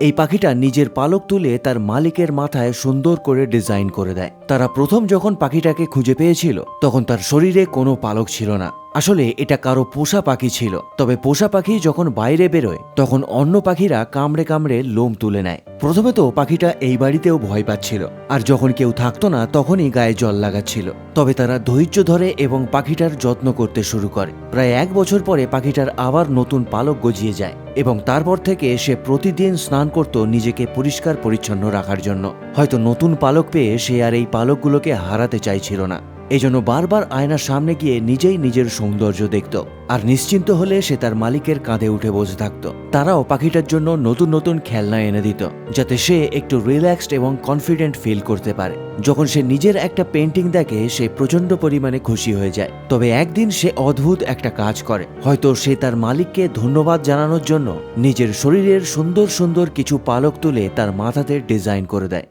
এই পাখিটা নিজের পালক তুলে তার মালিকের মাথায় সুন্দর করে ডিজাইন করে দেয়। তারা প্রথম যখন পাখিটাকে খুঁজে পেয়েছিল তখন তার শরীরে কোনো পালক ছিল না। আসলে এটা কারো পোষা পাখি ছিল। তবে পোষা পাখি যখন বাইরে বেরোয় তখন অন্য পাখিরা কামড়ে কামড়ে লোম তুলে নেয়। প্রথমে তো পাখিটা এই বাড়িতেও ভয় পাচ্ছিল, আর যখন কেউ থাকতো না তখনই গায়ে জল লাগাচ্ছিল। তবে তারা ধৈর্য ধরে এবং পাখিটার যত্ন করতে শুরু করে। প্রায় 1 বছর পরে পাখিটার আবার নতুন পালক গজিয়ে যায় এবং তারপর থেকে সে প্রতিদিন স্নান করত নিজেকে পরিষ্কার পরিচ্ছন্ন রাখার জন্য। হয়তো নতুন পালক পেয়ে সে আর এই পালকগুলোকে হারাতে চাইছিল না। এজন্য বারবার আয়নার সামনে গিয়ে নিজেই নিজের সৌন্দর্য দেখত, আর নিশ্চিন্ত হলে সে তার মালিকের কাঁধে উঠে বসে থাকত। তারাও পাখিটার জন্য নতুন নতুন খেলনা এনে দিত, যাতে সে একটু রিল্যাক্সড এবং কনফিডেন্ট ফিল করতে পারে। যখন সে নিজের একটা পেন্টিং দেখে সে প্রচন্ড পরিমাণে খুশি হয়ে যায়। তবে একদিন সে অদ্ভুত একটা কাজ করে। হয়তো সে তার মালিককে ধন্যবাদ জানানোর জন্য নিজের শরীরের সুন্দর সুন্দর কিছু পালক তুলে তার মাথাতে ডিজাইন করে দেয়।